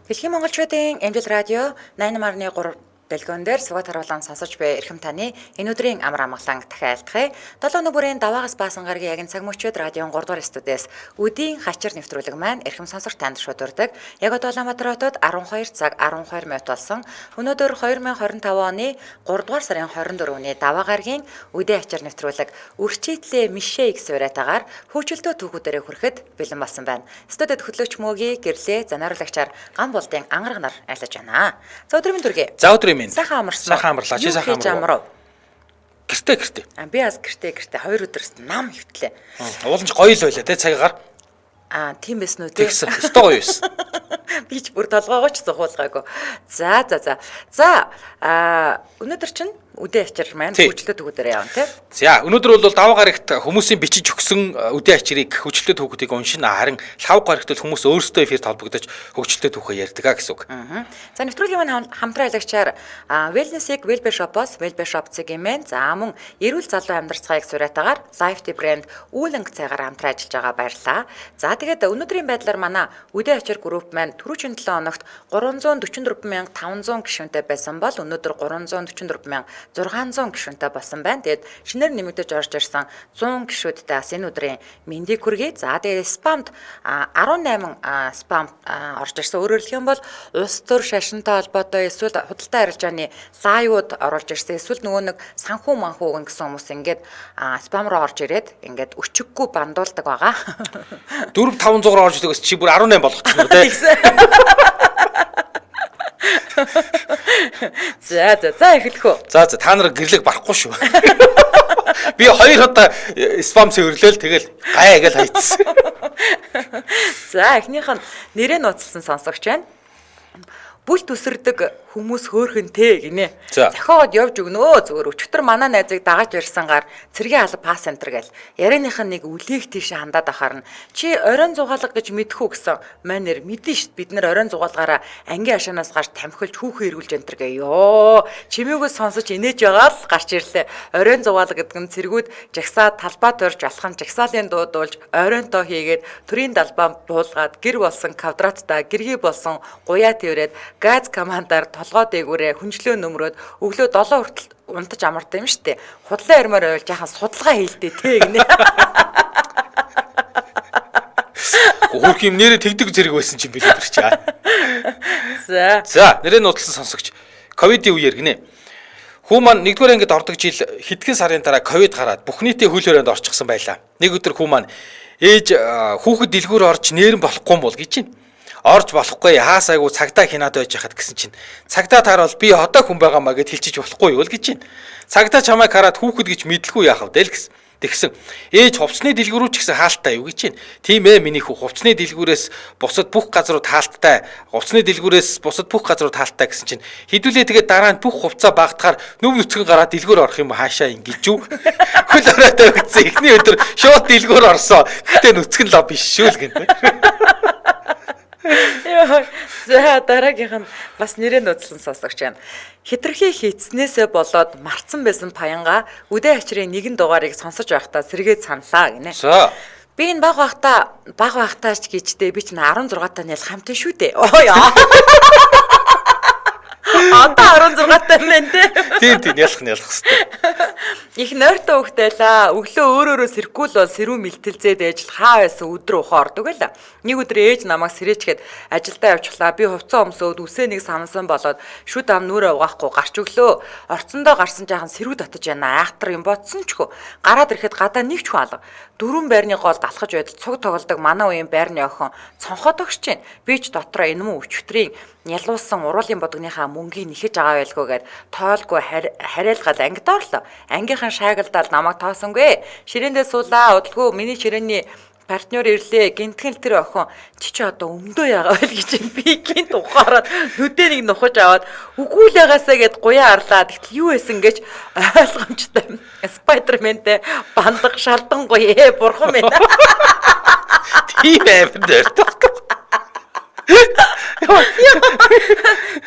Дэлхийн монголчуудын Эмжил радио 88.3 дэлгүүн дээр суваг харуулан сонсож буй эрхэм таны энэ өдрийн амар амгалан дахин айлтгая. 7 өнөө бүрийн даваагаас баасан гарагийн яг цаг мөчид радион 3 дугаар студиэс үдийн хачир нэвтрүүлэг маань эрхэм сонсогч танд шуудурдаг. Яг Улаанбаатар хотод 12 цаг 12 минут болсон. Өнөөдөр 2025 оны 3 дугаар сарын 24-ний даваа гарагийн үдийн хачир нэвтрүүлэг үрчийтлээ мишээ их суурайтаагаар хөгжилтөө түүхүүдээр хүрэхэд бэлэн болсон байна. Студид хөтлөгч мөгийн гэрлээ занаруулагчаар ган болдын ангараг нар айлж байна. За өдрийн дүргээ. За өдрийн минь. Сайхан амарсан. Сайхан амарлаа. Чи сайхан амрав. Гэртээ. Би бас гэртээ 2 өдөрс нам хөвтлээ. Ууланч гоё л байлаа те цагаар. Тийм байсан үү те. Тэгсэн. Өстой гоё байсан. Би ч бүр толгоогооч зохиулгаагүй. За. Өнөөдөр чинь үдээ ачир маань хөгжилтөө түүхүүдээр явна те. За өнөөдөр бол даваа гарагт хүмүүсийн бичиж өгсөн үдээ ачирыг хөгжилтөө түүхүүдийг уншина. Харин лав гарагт бол хүмүүс өөрсдөө эфирт холбогдож хөгжилтөө түүхээ ярьдаг гэсэн үг. За нэвтрүүлгийн маань хамтран аялагчаар Wellness-ийг Wellbear Shop-оос Wellbear Shop цэгийн за мөн эрүүл залуу амьдралцгааг сураатаагаар Life брэнд үүлэнг цайгаар хамтран ажиллаж байгаа баярлаа. За тэгээд өнөөдрийн байдлаар манай үдээ ачир групп маань түрүүчийн 7 хоногт 344,500 гишүүнтэй байсан бол өнөөдөр 344,600 гишүүнтэй болсон байна. Тэгээд шинээр нэмэгдэж орж ирсэн 100 гишүүдтэй бас энэ өдрийн мэндийг хүргэе. За тэгээд спамд 18 спам орж ирсэн. Өөрөөр хэлэх юм бол улс төр шашинтай холбоотой эсвэл худалдаа арилжааны лайвууд оруулж ирсэн. Эсвэл нөгөө нэг санхүү манхүү гэсэн хүмүүс ингээд спам руу орж ирээд ингээд өчиггүй бандуулдаг байгаа. 4-500-аар орж ирдэг чи бүр 18 болгочихсон үү те. За эхлэх үү. За та нар гэрлэг барахгүй шүү. Би 2 удаа спам цэвэрлээл тэгэл гай гэж хайцсан. За эхнийх нь нэрээ нууцлсан сонсогч байна. Бүлт үсэрдэг хүмүүс хөөхөн тэ гинэ. Зохиогод явж өгнөө зүгээр өчтөр манай найзыг дагаж ирсангаар цэргийн алба пас центр гээл ярианых нь нэг үлээх тийш хандаад ахаар нь чи оройн зугаалга гэж мэдхүү гэсэн манер мэдэн шít бид нар оройн зугаалгаараа ангийн хашаанаас гарч тамхилж хүүхэн эргүүлж энтер гээ ёо чимээгөө сонсож инээж байгаа л гарч ирлээ. Оройн зугаалга гэдэг нь цэргүүд жагсаа талбай төрж алхан жагсаалын дуудуулж оройнтоо хийгээд төрийн далбаа буулгаад гэр болсон квадраттай гэргий болсон гуяа тэрээд газ командаар толгой дээгүүрээ хүнжлөө нөмрөөд өглөө 7 хүртэл унтаж амардаг юм штэ. Худлаа ярмаар ойл жаахан судалгаа хийлдэ тэ гинэ. Хөөх юм нэрэ тэгдэг зэрэг байсан чинь билээ тэр чи. За нэрээ нуудлсан сонсогч ковидын үеэр гинэ. Хүү маань 1-р ангид ордог жил хэдхэн сарын дараа ковид гараад бүх нийтийн хөл хорионд орчихсон байлаа. Нэг өдөр хүү маань ээж хүүхэд дэлгүүр орж нээрэн болохгүй юм бол гэж чинь. Орж болохгүй хаас айгу цагтаа хинаад байж хахад гэсэн чинь цагтаа таарвал би одоо хүн байгаамаа гэд хэлчихэж болохгүй юу л гэж чинь цагтаа чамайг хараад хүүхэд гэж мэдлгүй яахав дээ л гэсэн. Тэгсэн ээж хувцсны дэлгүүрүү ч гэсэн хаалттай юу гэж чинь тийм ээ миний хүү хувцсны дэлгүүрээс бусад бүх газрууд хаалттай хувцсны дэлгүүрээс бусад бүх газрууд хаалттай гэсэн чинь хідүүлээ тэгээд дараа нь бүх хувцаа багтахаар нүв нүцгэн гараад дэлгүүр орох юм хаашаа ингэж юу хөл оройтой өгсөн эхний өдөр шууд дэлгүүр орсоо гэтээ нүцгэн лав биш шүү л гэнэ. За дараагийнх нь бас нэрээ нууцлан сонсогч байна. Хитрхи хийцнээсээ болоод марцсан байсан паянга үдээ ачрын нэгэн дугаарыг сонсож байхдаа сэргээд саналаа гинэ. Би энэ баг багтаач гэжтэй би ч 16 таа нэл хамтан шүү дээ. Одоо 16 таа мэн дээ. Тийм ялах хэвээр. Их нойртой хөхтэйлаа. Өглөө өөрөөрөө сэрхгүй л бол сэрүүн мэлтэлзээд ажил хаа байсан өдрөө ухаордог байла. Нэг өдөр ээж намайг сэрээчгээд ажилдаа явчихлаа. Би хувцас өмсөөд үсээ нэг самсан болоод шүд ам нүрээ угаахгүй гарч өглөө. Орцондоо гарсан жаахан сэрүү татаж байна. Айхтар юм бодсон ч хөө. Гараад ирэхэд гадаа нэг ч хүн алга. 4 байрны гол далхаж байдал цуг тоглодог манай үеийн байрны охин цонхоод өгч чинь. Би ч дотроо энэ мөн өчтөрийн ялуулсан уруулын бодгоныхаа мөнгийг нэхэж байгаа байлгүйгээд тоолгүй хариалгаад ангид орлоо. Ангийнхан шаагалдаал намайг тоосонгүй. Ширээндээ суулаа удалгүй миний ширээний партнер ирлээ гинтгэл тэр охин чи одоо өмдөө ягаа байл гэж би гинт ухаараад нүдээ нэг нухаж аваад үгүй л ягаасаа гэд гуяа арлаа. Тэгтэл юу байсан гэж ойлгомжтой. Спайдерментэй бандаг шалдан гоё бурхан минь. Тийм амар дөртөг.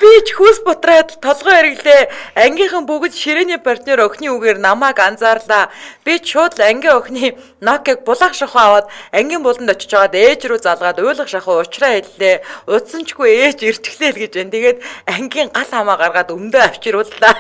Би ч хүүс бутраад толгой эрэглээ. Ангийнхан бүгд ширээний партнер охины үгээр намайг анзаарлаа. Би шууд ангийн охины Nokia-г булах шахуу аваад ангийн буланд очиж байгаад ээж рүү залгаад уйлах шахуу уучраа хэллээ. Удсанчгүй ээж ирчихлээ л гэж байна. Тэгээд ангийн гал хамаа гаргаад өмдөө авчирууллаа.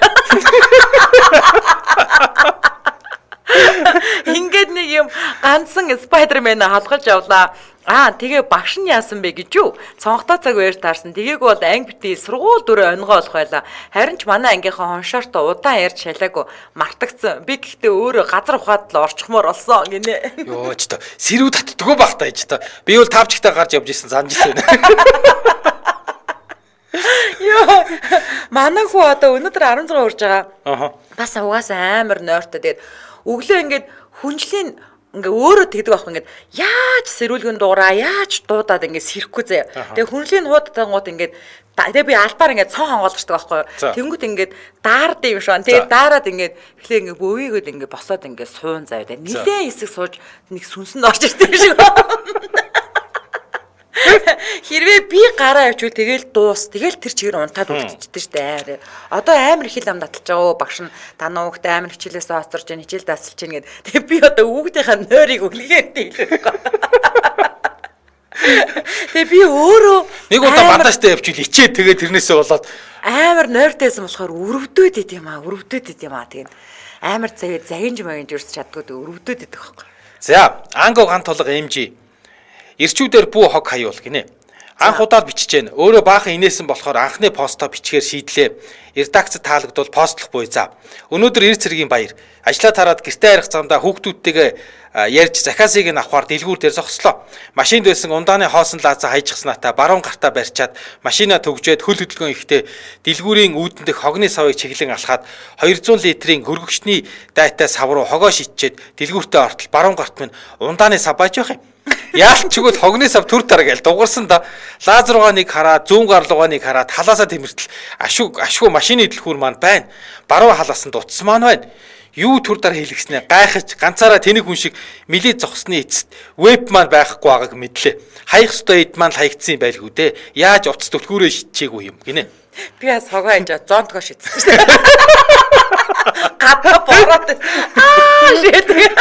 Ингээд нэг юм ганцхан Spider-Man халгаж явлаа. Тэгээ багш нь яасан бэ гэж юу? Цонхтой цаг үеэр таарсан. Тэгээг бол анги бити сургууль дүрээ онгоо болох байла. Харин ч манай ангийнхаа хоншоортой удаан ярьж шалаагүй мартагдсан. Би гэхдээ өөрөө газар ухаад л орчихмоор болсон гинэ. Йоо ч та сэрүү татдаггүй байх та ч та. Би бол тавчигтай гарч явж исэн санаж байна. Йоо манай хүү одоо өнөөдөр 16 хүрж байгаа. Бас угаасаа амар нойртой. Тэгээд өглөө ингээд хүнжлийн ингээ өөрөө тэгдэг байхгүй ингээд яаж сэрүүлгэн дуураа яаж дуудаад ингээд сэрэхгүй заяа. Тэгээ хүнжлийн хуудтангууд ингээд тэгээ би албаар ингээд цон хонгоолгочдаг байхгүй. Тэнгүүт ингээд даард юм шиг. Тэгээ даарад ингээд эхлээ ингээд бөвийгөөд ингээд босоод ингээд суун заяа. Тэгээ нилээн хэсэг сууж нэг сүнсэн орж ирдэг юм шиг. Хэрвээ би гараа явчихвал тэгэл дуус. Тэгэл тэр чигээр унтаад үлдчихдэг штэ аарэ. Одоо амар их хил ам таталж байгаа багш нь танаа хүүхдээ амар хичээлээс оцорж जैन хичээл дасалж जैन гэд. Тэгээ би одоо хүүхдийнхаа нойрыг үлгээхэд хэлэхгүй. Тэгээ би өөрөө нэг удаа бандажтай явчихвал ичээ тэгээ тэрнээсээ болоод амар нойртойсэн болохоор өрөвдөд идэм аа. Тэгээд амар загинж магинж өрс чаддгүй өрөвдөд идэх байхгүй. За, анго гант толго эмжи. Ирчүүдээр бүү хог хаюул гинэ. Анх удаад бичиж гэн. Өөрөө баахан инээсэн болохоор анхны постоо бичгээр шийдлээ. Редакцид таалагдвал постлох буй за. Өнөөдөр 90 цэргийн баяр. Ажлаа тараад гэртээ арих замдаа хүүхдүүдтэйгээ ярьж захаасыг нь авахар дэлгүүр дээр зогслоо. Машинд байсан ундааны хоосон лаазаа хайжгснатаа баруун гартаа барьчаад машина төгжөөд хөл хөдөлгөөн ихтэй дэлгүүрийн үүдэн дэх хогны савыг чиглэн алхаад 200 литрийн хөргөгчний дайтай сав руу хогоо шидчээд дэлгүүртээ ортол баруун гарт минь ундааны сав байж байх юм. Яалт чигвэл хогны сав төр тараа гээл дугарсан да. Лазер руугаа нэг хараад, зүүн гар руугаа нэг хараад халаасаа тэмэртэл ашгүй машины дэлгүүр маань байна. Баруун халаасан дутсан маань байна. Юу төр дараа хэлгснээ гайхаж ганцаараа тэнэг хүн шиг мэлий зогсны эцэст веб маань байхгүй байгааг мэдлээ. Хаях ёстой эд маань хаягдсан байлгүй дээ. Яаж утас түлхүүрээ шидчихээгүй юм гинэ. Би бас хогоо энэ зонтгоо шидсэн шүү дээ. Гадаа бороод шийдэг.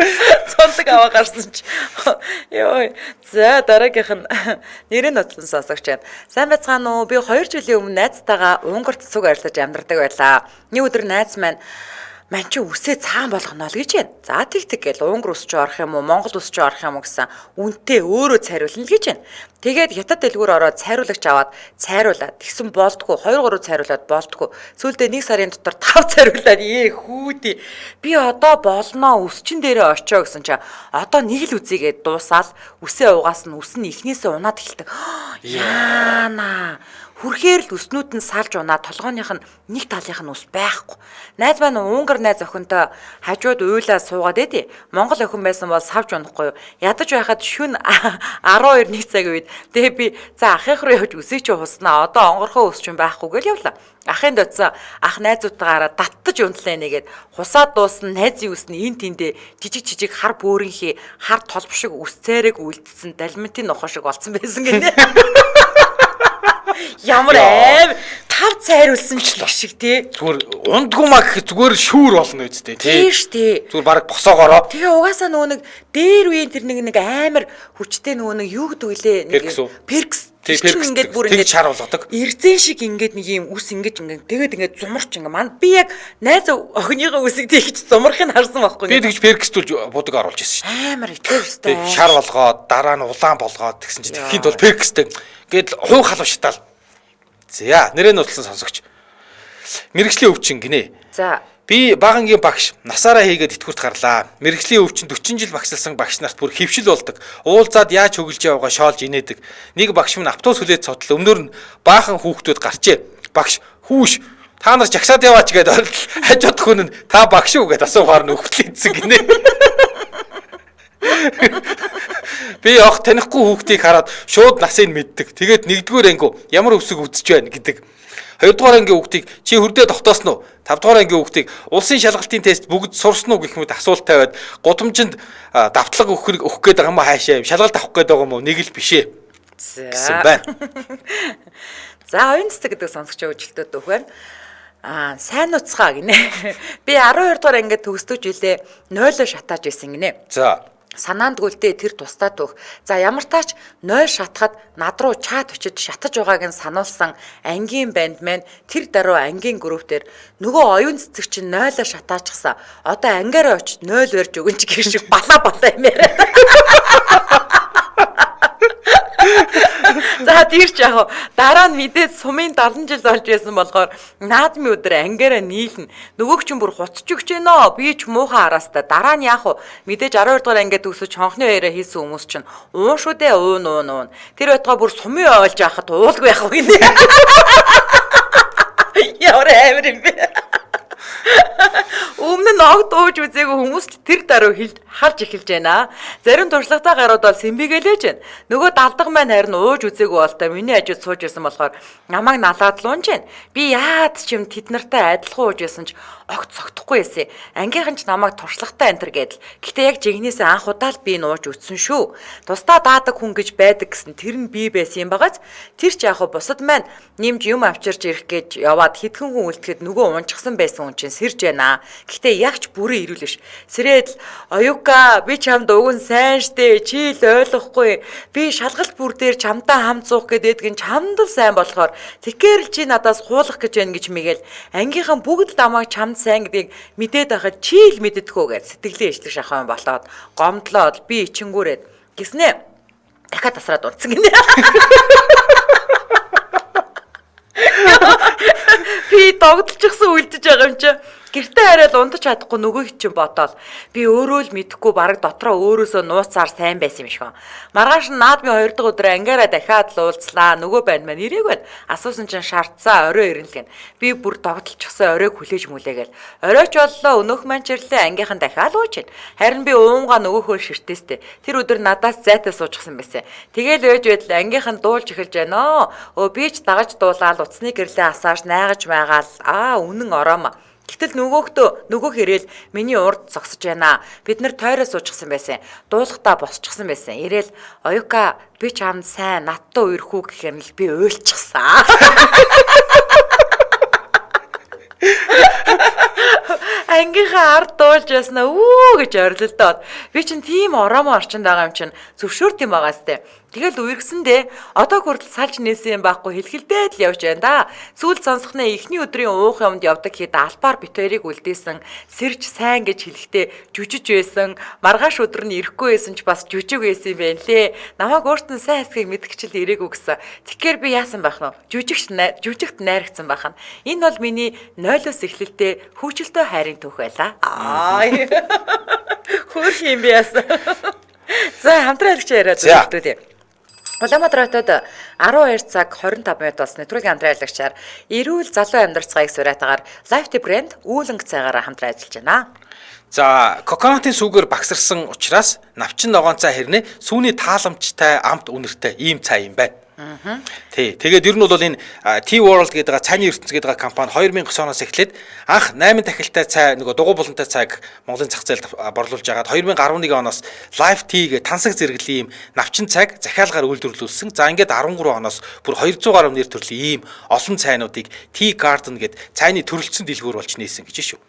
Цонтог аваа гарсан чи. Йоо. За дараагийнх нь нэрийн нотлон сонсогч байна. Сайн байцгаана уу? Би 2 жилийн өмнө найзтайгаа Унгарт цуг арилаж амьдардаг байлаа. Нэг өдөр найз маань чи үсээ цаан болгоно л гэж байна. За тэг гэл Унгар үсч орох юм уу, Монгол үсч орох юм уу гэсэн үнтэй өөрөө цайруулна л гэж байна. Тэгээд хятад дэлгүүр ороод цайруулагч аваад цайруулаад тэгсэн болдгоо 2-3 цайруулаад болдгоо. Сүүлдээ 1 сарын дотор 5 цайруулаад хүүдий. Би одоо болноо үсчин дээрээ очоо гэсэн чи одоо нэг л үзийгээд дуусаал үсээ угаас нь үс нь ихнээсээ унаад эхэлдэг. Яана хүрхээр л өснүүд нь салж унаа толгойнх нь нэг талынх нь ус байхгүй. Найз маань Унгар найз охинтой хажууд уйлаа суугаад эдий. Монгол охин байсан бол савж унахгүй юу. Ядаж байхад шүн 12 цагийн үед тэгээ би за ахих руу явж үсээ чи хуснаа. Одоо онгорхоо ус ч юм байхгүй гэл явлаа. Ахын доцсон ах найзуудтайгаараа даттаж унтлаа нэгээд хусаад дуусна найзын үсний эн тэндээ жижиг хар бөөрийнхээ хар толб шиг үс цайрыг үлдсэн далмитын нохоо шиг болсон байсан гинэ. Ямар аим 5 цайруулсан ч л шиг тий. Зүгээр ундгүй маа гэх зүгээр шүүр болно үсттэй тий. Тийш тий. Зүгээр баг босоогоороо. Тэгээ угаасаа нөгөө нэг дээр үеийн тэр нэг амар хүчтэй нөгөө нэг юу гэдэг вүлээ нэг перкс ингээд бүр ингээд шар болгодог. Эрзэн шиг ингээд нэг юм үс ингээд тэгээд зумарч ингээд манд би яг найз охиныгоо үсийг тэгж зумархыг харсан байхгүй. Би тэгж перкстүүл будаг оруулж ирсэн шүү. Амар итгэвстэй. Шар болгоод дараа нь улаан болгоод тэгсэн чинь тэгэхийн тул перкстэй гээд хуу халуун шатаал. За нэрээ нууцлан сонсогч. Мэргэжлийн өвчин гинэ. За би багангийн багш насаараа хийгээд итгүрт гарлаа. Мэргэжлийн өвчин 40 жил багшлсан багш нарт бүр хөвшил болдог. Уулзаад яаж хөглж явгаа шоолж инээдэг. Нэг багш минь автобус хүлээж цотол өмнөр нь баахан хүүхдүүд гарчээ. Багш хүүш та нар жагсаад яваач гэдэг хажууд хүн нь та багш уу гэдээ асуухаар нь өвтлээдсэн гинэ. Би явах танихгүй хүүхдийг хараад шууд насыг мэддэг. Тэгээд нэгдүгээр анги ямар өсөг үзэж байна гэдэг. Хоёрдугаар ангийн хүүхдийг чи хөрдөө тогтоосон уу? Тавдугаар ангийн хүүхдийг улсын шалгалтын тест бүгд сурсан уу гэх мэт асуулт тавиад гудамжинд давтлага өгөх гээд байгаа юм хаашаа шалгалт авах гээд байгаа юм уу? Нэг л бишээ. гэсэн байна. За оюун цэцэг гэдэг сонсогч өжилтөд өгвэн. Сайн нуцгаа гинэ. Би 12 дугаар ангид төгсдөг жилээ 0-оо шатааж исэн гинэ. За. Санаанд гүйлдээ тэр тусдаа түүх. За ямар таач 0 шатахад над руу чат өчөд шатаж байгааг нь сануулсан ангийн банд маань тэр даруй ангийн групп дээр нөгөө оюун цэцэг чинь 0-оо шатаачихсан. Одоо ангиараа очиж 0 барьж өгөн ч гэх шиг балаа юм яриа. За тийч яг дараа нь мэдээд сумын 70 жил болж байсан болохоор наадмын өдөр ангиараа нийлнэ. Нөгөөг чинь бүр хуцж өгч гэнэ. Би ч муухай араастай. Дараа нь яг мэдээж 12 дугаар ангид төгсөж хонхны хоёроо хийсэн хүмүүс чинь уун шүү дээ уун. Тэр байтугай бүр сумын ойлж яхад уулг байх уу гинэ. Ямар амир юм бэ? Өмнө нь огт ууж үзээгүй хүмүүс тэр даруй харж эхэлж байна. Зарим туршлагатай гарууд бол сэмбигэлээж байна. Нөгөө далдаг маань харин ууж үзээгүй болтой миний хажууд сууж ирсэн болохоор намайг налаад луунж байна. Би яад ч юм тэд нартай адилхан ууж байсан ч огт цогтохгүй байсан. Ангийнхан ч намайг туршлагатай энэ төр гэдэл. Гэтэ яг жигнэсээ анх удаа л би нууж үзсэн шүү. Тусдаа даадаг хүн гэж байдаг гэсэн тэр нь би байсан юм багаз. Тэр ч яг бусад маань нэмж юм авчирч ирэх гэж яваад хитгэн хүн үлдэхэд нөгөө унчихсан байсан хүн чинь сэрж байна. Гэтэ ягч бүрэн ирүүл биш. Сэрээд оюука би чамд уг нь сайн штэ чи л ойлгохгүй. Би шалгалт бүр дээр чамтай хамт суух гэдэг нь чамд л сайн болохоор тэгэхээр л чи надаас хуулах гэж байна гэж мэгэл ангийнхан бүгд дамааг чамд сайн гэдгийг мэдээд байхад чи л мэддэхөө гэж сэтгэлийн ижлэг шахаан болоод гомдлоод би ичингүүрээд гиснэ дахиад тасраад унтсан гинэ. Би догдолчихсон үлдэж байгаа юм чи. Гэртээ хараад унтаж чадахгүй нөгөөг чинь бодоол. Би өөрөө л мэдэхгүй бараг дотроо өөрөөсөө нууцаар сайн байсан юм шиг. Маргааш нь наадмын 2 дахь өдөр ангиараа дахиад л уулзлаа. Нөгөө банд маань ирээг байна. Асуусан чинь шаардсан орой ирнэ гэн. Би бүр догдолчихсон оройг хүлээж мүлээгээл. Оройч боллоо өнөөх маань чирлээ ангийнхан дахиад ууж байна. Харин би уунгаа нөгөөхөө ширтээстэй. Тэр өдөр надаас зайтай суужчихсан байсан. Тэгээл ээж байтал ангийнхан дуулж эхэлж байна. Би ч дагаж дуулаад уцсны гэрлээ асааж найгаж байгаал. Үнэн ороом. Гэтэл нөгөөх ирээл миний урд зогсож байна. Бид нэр тойроо суучихсан байсан. Дуулахтаа босчихсан байсан. Ирээл оюука би ч хамт сайн надтай уурхүү гэхээр л би уйлчихсан. Ангийнхаа ард дуулж яснаа гэж орилдоод би чинь тийм ороомоо орчинд байгаа юм чинь зөвшөөрт юм байгаа сте. Тэгэл үергэсэндээ одоо хүртэл салж нээсэн юм байхгүй хэлхэлдээд л явж байна да. Сүүл сонсохны эхний өдрийн уух юмд явдаг хэд албаар бит хоёрыг үлдээсэн сэрж сайн гэж хэлэхдээ жүжиж байсан. Маргааш өдөр нь ирэхгүй байсан ч бас жүжиг байсан юм байна лээ. Намайг өөртөө сайн хэсгийг мэдгчл ирээгүй гэсэн. Тэгэхээр би яасан байх нь? Жүжигт найрагцсан байх нь. Энэ бол миний 0-оос эхлэлтэй хөвчлөлтөө хайрын түүх байлаа. Хөрх юм би яасан. За хамтран хэлж яриад үлдээ тий. Улаанбаатар хотод 12 цаг 25 минут болсны түрүүгийн хамтран аялагчаар эрүүл залуу амьдрацгааг сураатагаар Life брэнд үүлэнг цайгаараа хамтран ажиллаж байна. За, коконатын сүүгээр багсарсан учраас навчин ногоон цай хэрнээ сүүний тааламжтай амт үнэртэй ийм цай юм байна. Тий. Тэгээд ер нь бол энэ T-World гэдэг цайны ертөнц гэдэг компани 2009 оноос эхлээд анх 8 тахилтай цай нөгөө дугуй болонтой цайг Монголын зах зээлд борлуулж агаад 2011 оноос Life Tea гэх тансаг зэрэглэлийн ийм навчин цайг захиалгаар үйлдвэрлүүлсэн. За ингээд 13 оноос бүр 200 гаруй нэр төрлийн ийм олон цайнуудыг Tea Garden гэдэг цайны төрөлцсөн дэлгүүр болж нээсэн гэж шүү.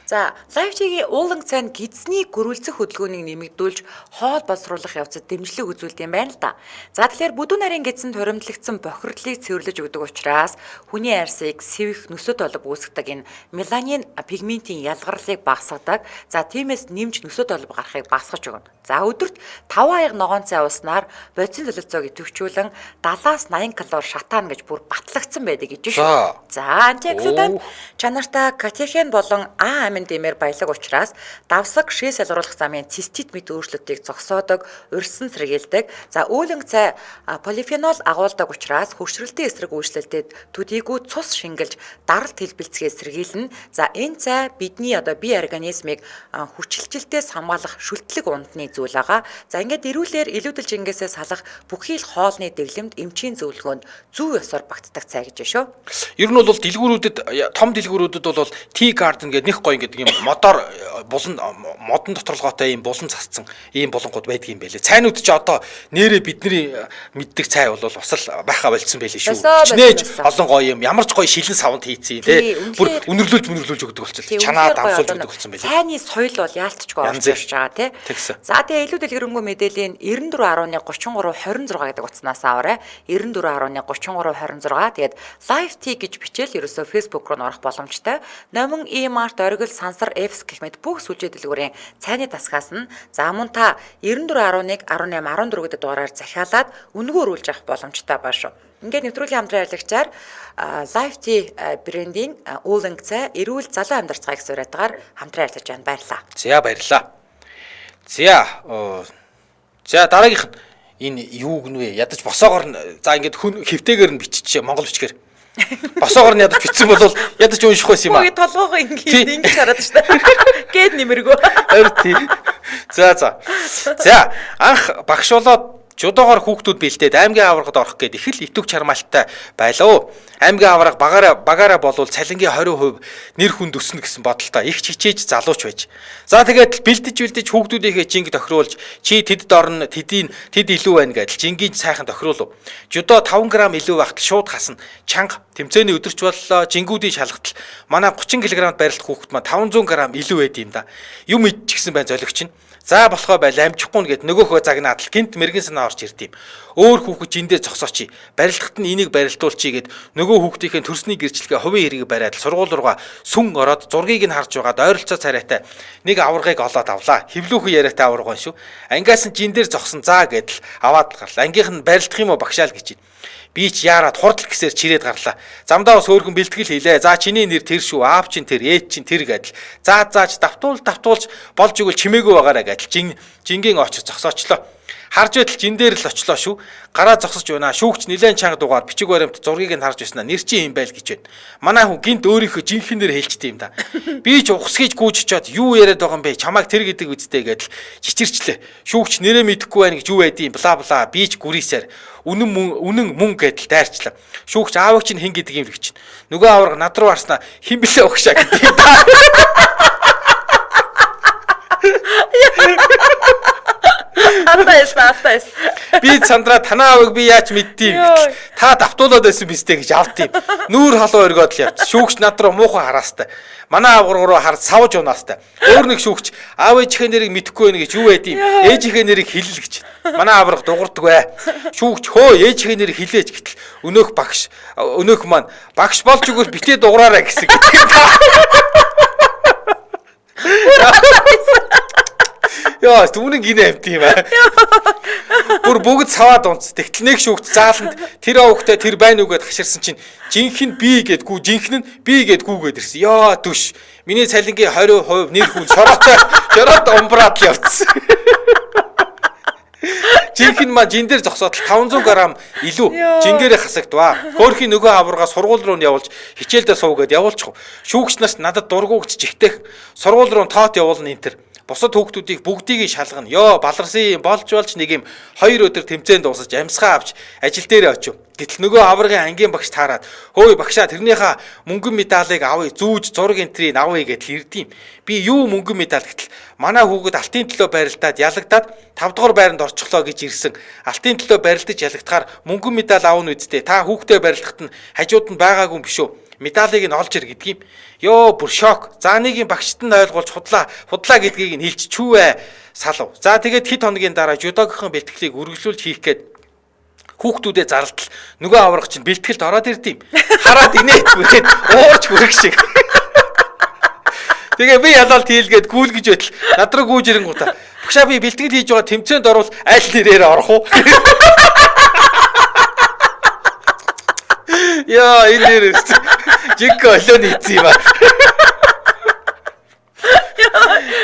За, Life Tea-гийн ууланг цайнд гидсний гөрүүлзэх хөдөлгөөнийг нэмэгдүүлж хоол боловсруулах явцад дэмжлэг үзүүлдэг юм байна л да. За тэгэхээр бүдүүн нарийн гидсэнд хуримтлагдсан бохирлыг цэвэрлэж өгдөг учраас хүний арьсыг сэвэх нөсөд олб үүсгдэг энэ меланин пигментийн ялгарлыг багасгадаг. За тиймээс нэмж нөсөд олб гарахыг багасгаж өгнө. За өдөрт 5 аяг ногоон цай ууснаар бодис солилцоог идэвхжүүлэн 70-аас 80 калори шатаана гэж бүр батлагдсан байдаг гэж шүү. За антиоксидант чанартай катехин болон А амин дэмээр баялаг учраас давсаг шээ салруулах замын цистит мэт өөрчлөлтийг зогсоодог, урьдсан сэргийлдэг. За үүлэнг цай полифенол агуулдаг учраас хөвшрөлтийн эсрэг үйлчлэлтэд төдийгүй цус шингэлж даралт хэлбэлцгээ сэргийлнэ. За энэ цай бидний бие организмыг хүчилжилтээс хамгаалах шүлтлэг ундны зүйл байгаа. За ингээд ирүүлэр илүүдэл жингээсээ салах бүхий л хоолны дэглэмд эмчийн зөвлөгөөнд зүү ёсоор багтдаг цай гэж шүү. Ер нь бол дэлгүүрүүдэд том дэлгүүрүүдэд бол tea garden гэдэг нэг гоё гэдэг юм модон доторлогоотой ийм булан цацсан ийм булангууд байдаг юм байлээ. Цайнууд ч одоо нэрээ бидний мэддэг цай бол бас л байхаа болцсон байлээ шүү. Чинээж олон гоё юм ямар ч гоё шилэн савнд хийцээ тий. Бүр өнөрлүүлж өгдөг болчихлоо. Чанаа дамсуулж өгдөг болсон байлээ. Цайны соёл бол яалтчгүй орж ирж байгаа тий. За тэгээ илүүдэл хөрөнгөө мэдээллийн 94.3326 гэдэг утаснаас аваарай. 94.3326 тэгээд live tea гэж бичээл ерөөсөө Facebook руу орох боломжтой. Номин e-mart оргил сансар Fs гэх мэт бүх сүлжээ дэлгүүрийн цайны дасгаас нь за мөн та 94.1 18 14 гэдэг дугаараар захиалаад үнэгээр үрүүлж авах боломжтой байна шүү. Ингээд нэвтрүүлгийн хамтран ажиллагчаар Live Tea брендийн ууланг цай эрүүл залуу амьдарч байгаа гэсэн урайтгаар хамтран ажиллаж байна. Баярлалаа. За баярлалаа. За дараагийнх нь энэ юу гэнвэ? Ядаж босоогоор нь за ингээд хүн хэвтэйгээр нь биччихэ монгол бичгээр. Босоогоор нь ядаж бичсэн бол ядаж унших байсан юм аа. Үгүй толгоогоо ингэж хараад штэ. Гээд нэмэргөө. Харин тий. За анх багш болоод жудоогоор хүүхдүүд бэлдээд аймгийн аваргад орох гээд их л итүг чармаалттай байлаа. Аймгийн аварга багаараа болвол цалингийн 20% нэр хүнд өснө гэсэн бодолтой их хичээж залууч байж. За тэгээд бэлдэж хүүхдүүдийнхээ жинг тохируулж чи тэд дорн тэд илүү байна гэдэл жингийн сайхан тохируулв. Жудо 5 г илүү байхад шууд хасна. Чанга тэмцээний өдөрч боллоо жингүүдийн шалгалтал манай 30 кг барилдах хүүхэд маань 500 г илүү байд юм да. Юм идчихсэн бай золигч нь. За болохоо байл амжихгүй гэд нөгөөхөө загнаад л гинт мэрэгэн санаа орж ирд юм. Өөр хүүхэд жиндээ зогсоочи. Барилдахад нь энийг барилдуулчи гэд нөгөө хүүхдийнхээ төрсний гэрчлэгээ хувийн хэрэг бариад сургууль руугаа сүн ороод зургийг нь харж байгаад ойролцоо царайтай нэг аваргыг олоод авлаа. Хевлүүхэн яриатай аварга шүү. Ангиас нь жиндээр зогсон заа гэдэл аваад гарлаа. Ангийнх нь барилдах юм уу багшаал гэж. Би ч яарад хурдл гэсээр чирээд гарлаа. Замдаа бас өөрхөн бэлтгэл хийлээ. За чиний нэр тэр шүү. Аав чин тэр, ээж чин тэр гэдэл. Зааж давтуулж болж игэл чимээгүй байгаараа гэдэл. Жингийн очиж зогсоочлоо. Харж байтал жин дээр л очлоо шүү. Гараа зогсож байна. Шүүгч нилээн чанга дугаар бичиг баримт зургийг нь харж байснаа нэр чи юм байл гэж байна. Манай хүн гинт өөрийнхөө жинхэнээр хэлчихдээ юм да. Би ч ухсгийж гүйжчихэд юу яриад байгаа юм бэ? Чамайг тэр гэдэг үстэй гэдэл чичирчлээ. Шүүгч нэрээ мэдэхгүй байна гэж юу байдیں۔ Бла бла би ч гүрийсээр үнэн мөн гэдэл дайрчлаа. Шүүгч аавыг чинь хэн гэдэг юм л гэж. Нөгөө аварга над руу харснаа хэн блэ өгшаа гэдэг юм да. Атайс. Би Цандраа танаа авыг би яаж мэдтiin гэтэл та давтуулаад байсан бистэй гэж авт юм. Нүүр халуун өргөөд л явц. Шүүгч над руу муухан хараастай. Манай аав руу харж савж унаастай. Өөр нэг шүүгч аав ээжийнхээ нэрийг мэдэхгүй байх гэж юу байд юм. Ээжийнхээ нэрийг хэлэл гэж. Манай ааврах дуурдаг бай. Шүүгч хөө ээжийнхээ нэрийг хэлээч гэтэл өнөөх маань багш болж өгвөл битээ дуураарай гэсэн. Яа, түүнийг гинэ амт юм аа. Бүр бүгд саваад унц. Тэгтэл нэг шүүгч зааланд тэр овогтой тэр байна уу гэд хаширсан чинь жинхэнэ би гэдгүү жинхэнэ нь би гэдгүүгээд ирсэн. Яа түш. Миний цалингийн 20% нэр хүн шороод умбраад л явцсан. Жинхэнэ маань жин дээр зогсоод 500 г илүү жингээрээ хасагдваа. Хөөрхийн нөгөө аваргаа сургууль руу нь явуулж хичээлдээ суугаад явуулчих. Шүүгч нарт надад дургугч жигтэх сургууль руу тоот явуулна энэ төр. Бусад хүүхдүүдийг бүгдийг шалгана. Ёо баларсан юм болж нэг юм 2 өдөр тэмцээнд дуусаж амьсгаа авч ажил дээр очив. Гэтэл нөгөө аваргын ангийн багш таарад хөөе багшаа тэрнийхээ мөнгөн медалыг авъя зүүж зураг энтрийг авъя гэдэл ирдэм. Би юу мөнгөн медаль гэтэл манай хүүхэд алтын төлөө барилдаад ялагдаад 5 дугаар байранд орчихлоо гэж ирсэн. Алтын төлөө барилдаж ялагдахаар мөнгөн медаль аавна үсттэй. Та хүүхдээ барилдахад нь хажууд нь байгаагүй юм биш үү? Медалийг нь олж ир гэдгийм. Ёо бүр шок. За нэг юм багшд нь ойлгуулж худлаа гэдгийг нь хэлж чүүвэ салав. За тэгээд хэд хоногийн дараа жудогийнхэн бэлтгэлийг үргэлжлүүлж хийх гээд хүүхдүүдээ зарлтал нөгөө аварга чинь бэлтгэлд ороод ирдэм. Хараад инээд бүрээд уурч хүрэх шиг. Тэгээ би ялалт хийлгээд гүйлгэж байтал над руу гүйж ирэнгуутаа багшаа би бэлтгэл хийж байгаа тэмцээнд орвол аль нэрээр орох уу? Яа энэ нэр жиг олооны ийцээ юм аа.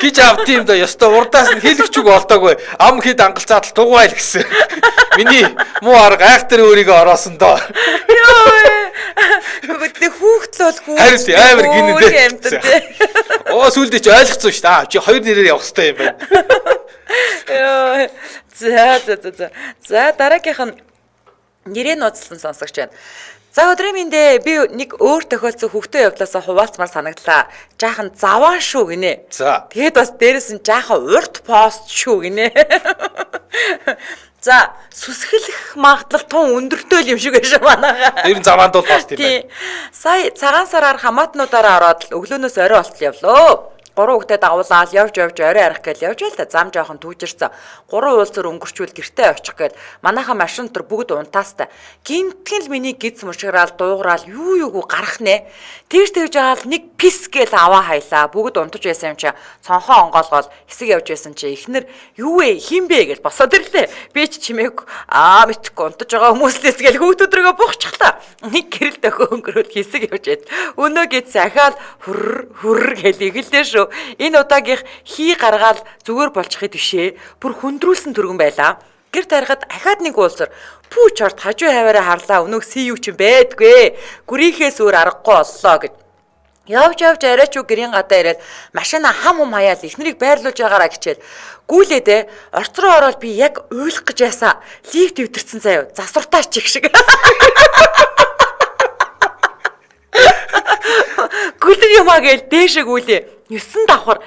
Гэж авт юм да ёстой урдаас нь хэлэгч үг олдоогүй ам хэд ангалцаад л дугуйл гэсэн. Миний муу арга айхтар өөрийгөө ороосон доо. Гэхдээ хүүхдл бол харин амар гинэ дээ. Оо сүлдээ чи ойлгоцсон шүү дээ. Чи хоёр нэрээр явах хэрэгтэй юм байна. Ёо. За дараагийнх нь нэрээ нууцлсан сонсогч байна. За өдрийн мэндэ би нэг өөр тохиолдсон хөвгтөө явдлаасаа хуваалцмаар санагдлаа. Жаахан заваан шүү гинэ. За. Тэгэд бас дээрэс нь жаахан урт пост шүү гинэ. За сүсгэлэх магадлал тун өндөртэй юм шиг байна манайха. Ер нь заваанд бол пост юм байна. Сая цагаан сараар хамаатнуудаараа ороод өглөөнөөс орой болтол явлоо. 3 хүүхдээ дагуулаад явж орой арих гээл явж байл та зам жоохон түүжирсэн. 3 уулзар өнгөрчүүл гэртээ очих гээл манайха машин дотор бүгд унтаастай. Гинтгэн л миний гиз мушграал дуугараал юу гарах нэ. Тэгж жаал нэг пис гээл аваа хайлаа. Бүгд унтаж байсан юм чи цонхоо онгоолгоол хэсэг явж байсан чи ихнэр юу вэ хин бэ гэж босоод ирлээ. Би ч чимээг мэдхгүй унтаж байгаа хүмүүслээс гээл хүүхдүүдрөө буухчихлаа. Нэг гэрэл дөхөө өнгөрөөл хэсэг явж байд. Өнөөгээ захиал хүр гээл игэлдээ шүү. Энэ удаагийнх хий гаргаал зүгээр болчиход бишээ. Бүр хүндрүүлсэн түргэн байлаа. Гэр тарихад ахаад нэг уулзар пүү чорт хажуу хаваараа харлаа. Өнөөх сий юу ч юм байдгүй. Гүрийнхээс өөр аргагүй боллоо гэж. Явж арайч уу гэрийн гадаа ирээд машина хам хаяал ихнэрийг байрлуулж байгаараа гिचээл гүйлээдээ орц руу ороод би яг уйлах гэж ясаа лифт өвдөрцөн заяа засвартаа чих шиг. Гүлэн юмаа гээл дээшээ гүйлээ. 9 давхар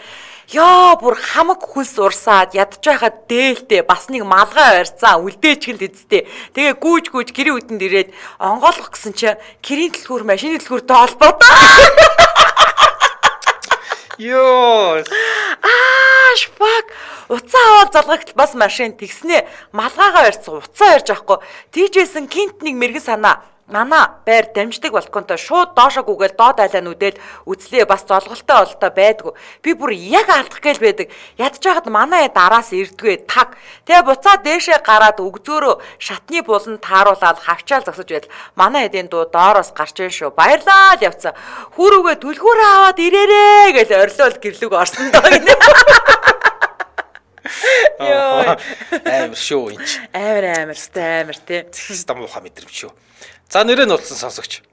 ёо бүр хамаг хүнс урсаад ядж байхад дээлтэй бас нэг малгай барьцсан үлдээчгэл эзтэй. Тэгээ гүүж гэрийн үдэнд ирээд онгоолгох гэсэн чинь гэрийн дэлгүүр машины дэлгүүртэй холбоод. Ёо. Fuck. Уцаа аваад залгагт бас машин тэгснэ малгайгаа барьцсан уцаа ярьж байхгүй. Тийжсэн гинт нэг мэрэгэн санаа Мана байр дамждаг балконтой шууд доошоо гүгээл доод айлаа нүдэл үзлээ бас золголтой олтой байдгүй. Би бүр яг алдах гээл байдаг. Ядж байхад манай дараас ирдгүй таг. Тэгээ буцаа дээшээ гараад өгзөөрөө шатны булан тааруулаад хавчаал зогсож байл. Манай эдийн дуу доороос гарч ийн шүү. Баярлаа л явцсан. Хүрүүгээ түлхүүрээ аваад ирээрээ гэж орилол гэрлүг орсон доо гинэ. Йоо. Амар шүү энэ. Амар тий. Тэгс дамууха мэдрэмж шүү. За нэрээ нууцсан сонсогч.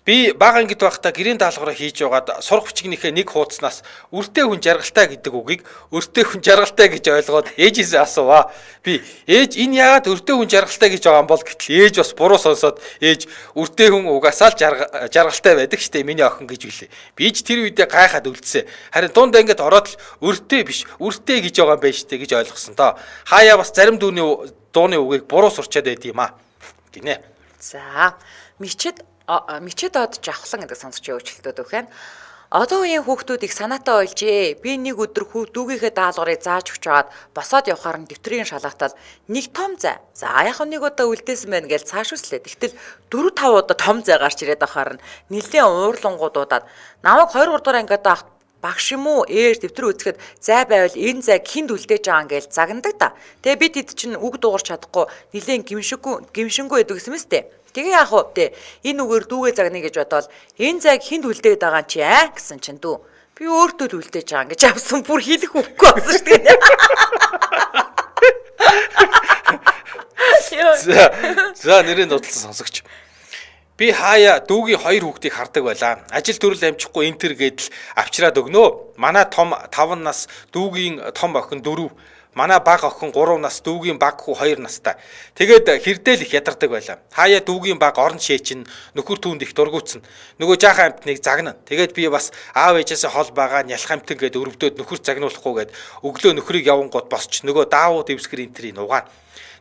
Би бага ангид байхдаа гэрийн даалгавраа хийж байгаад сурах бичгнийхээ нэг хуудаснаас өртөө хүн жаргалтай гэдэг үгийг өртөө хүн жаргалтай гэж ойлгоод ээжээсээ асууа. Би ээж энэ яагаад өртөө хүн жаргалтай гэж байгаа юм бол гэтэл ээж бас буруу сонсоод ээж өртөө хүн угаасаа л жаргалтай байдаг штэ миний охин гэж үлээ. Би ч тэр үедээ гайхаад үлдсэн. Харин дунд ангид ороод л өртөө биш өртөө гэж байгаа юм байна штэ гэж ойлгосон доо. Хаяа бас зарим дууны үгийг буруу сурчаад байд юм аа. Гинэ. За мичэд од жавхлан гэдэг сонсч өвчлөлтөд өгөх юм. Одоо үеийн хүүхдүүд их санаатай ойлжээ. Би нэг өдөр дүүгийнхээ даалгаврыг зааж өгч аваад босоод явхаар нь дэвтрийн шалгалтад нэг том зай. За яг нэг удаа үлдээсэн байна гэж цаашууслээ. Тэгтэл 4-5 удаа том зай гарч ирээд авахаар нь нэлээд уурлангуудуудаад намайг 2-3 дахь ангиад авах багш юм уу ээж дэвтэр үзэхэд зай байвал энэ зайг хинд үлдээж байгаа ингээл загнадаг та. Тэгээ бид хэд чинь үг дуугарч чадахгүй нилээн гимшингүй байдаг гэсэн мэт. Тэгээ яах вэ? Энэ үгээр дүүгээ загнаа гэж бодоод энэ зайг хинд үлдээд байгаа чи гэсэн чинь дүү. Би өөртөө л үлдээж байгаа гэж авсан бүр хэлэх үгүй болсон шүү дээ. За нэрээ нууцлсан сонсогч. Би хаяа дүүгийн 2 хүүхдийг хардаг байлаа. Ажил төрөл амжихгүй энтер гэдэл авчираад өгнөө. Манай том 5 нас, дүүгийн том охин 4, манай бага охин 3 нас, дүүгийн баг хүү 2 настай. Тэгээд хэрдэл их ядардаг байлаа. Хаяа дүүгийн баг орон шээчин нөхөр түүнд их дургуутсан. Нөгөө жаахан амтныг загнана. Тэгээд би бас аав ээжээсээ хол байгаа нялх амтан гээд өрөвдөөд нөхөр загнуулахгүй гээд өглөө нөхрийг явангууд босч нөгөө даавуу дэвсгэр энтрийг угаана.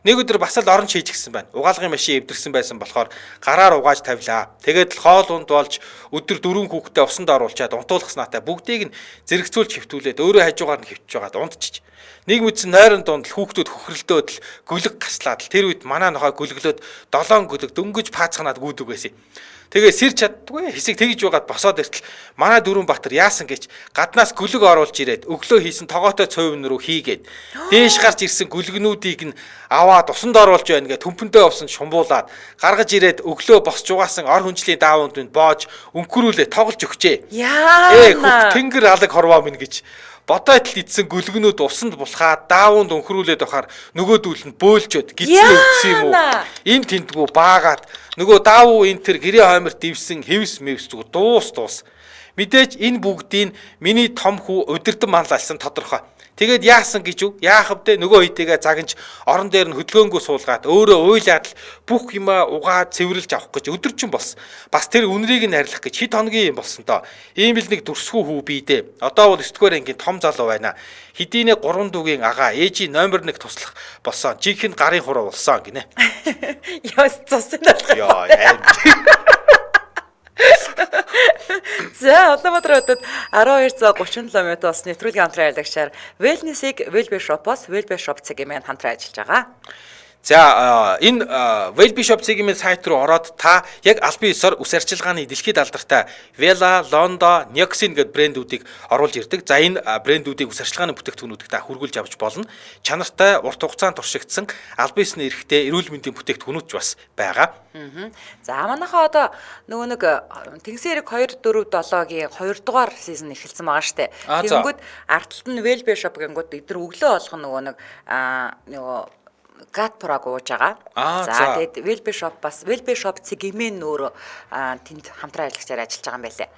Нэг өдөр бас л орон шийж гисэн байна. Угаалгын машин эвдэрсэн байсан болохоор гараар угааж тавилаа. Тэгээд л хоол унд болж өдөр 4 хүүхдээ усанд оруулчаад унтуулгаснаатай бүгдийг нь зэрэгцүүлж хөвтүүлээд өөрөө хажуугаар нь хөвтж байгаад унтчих. Нэг мэдсэн нойрон дунд л хүүхдүүд хөхрөлдөөд л гүлэг гаслаад л тэр үед манай нохой гүлглөөд 7 гүлэг дөнгөж паацганаад гүйдэг байсан. Тэгээ сэрч чаддгүй хэсэг тэгж байгаад босоод иртэл манай дөрвөн баатар яасан гэж гаднаас гүлэг оруулж ирээд өглөө хийсэн тогоотой цовин руу хийгээд дээш гарч ирсэн гүлгнүүдийг нь аваад усанд оруулж байна гэж төмпөндөө овсон шумбуулаад гаргаж ирээд өглөө босч угаасан ор хүнжлийн даавуунд нь боож өнхрүүлээ тоглож өгчээ. Яа. Тэнгэр алаг хорвоо минь гэж бодоод л идсэн гүлгнүүд усанд булхаад даавуунд өнхрүүлээд байхаар нөгөөдүүл нь бөөлжөөд гизээ өвдсөн юм уу? Энд тентгүү баагаад нөгөө даавуу энэ төр гэрээ хоймор дивсэн хэвс мэвс зүг дуус. Мэдээж энэ бүгдийг миний том хүү удирдан манлайлсан тодорхой. Тэгээд яасан гэж юу? Яах вэ? Нөгөө хүйтэйгээ загинж орон дээр нь хөдөлгөөнгөө суулгаад өөрөө уйлаад л бүх юмаа угаад цэвэрлж авах гэж өдөржин болсон. Бас тэр үнрийг нь арилгах гэж хэд хоногийн юм болсон доо. Ийм л нэг дүрсгүй хүү биедээ. Одоо бол 9-р ангийн том залуу байна. Хэдийнэ 3 дүүгийн агаа ээжийн номер 1 туслах болсон. Жинхэнэ гарын хуруу болсон гинэ. Яс цус энэ. Яа. За Улаанбаатар хотод 12:37 минут бас нэвтрүүлгийн хамтран аялагчаар Wellness-ийг Wellbe Shop-оос Wellbe Shop цэгийн хамтран ажиллаж байгаа. За энэ Wellbe Shop цэгийн сайт руу ороод та яг албан ёсоор үс арчилгааны дэлхийд алдартай Vela, Londo, Nioxin гэдэг брэндүүдийг оруулж ирдэг. За энэ брэндүүдийг үс арчилгааны бүтээгдэхүүнүүдийг та хүргүүлж авч болно. Чанартай, урт хугацаанд туршигдсан албан ёсны эрхтэй эрүүл мэндийн бүтээгдэхүүнүүд ч бас байгаа. За манайхаа одоо нөгөө нэг Тэнгисийн эрэг 247-гийн 2 дугаар сизон эхэлсэн байгаа штэ. Тэгэнгүүт артталт нь Wellbe Shop гингүүд эдгээр өглөө болгоно нөгөө нэг нөгөө гат прог ууж байгаа. За тэгээд Wellbe Shop бас Wellbe Shop цэгмэн нөр тэнд хамтран ажиллагчаар ажиллаж байгаа юм байлээ.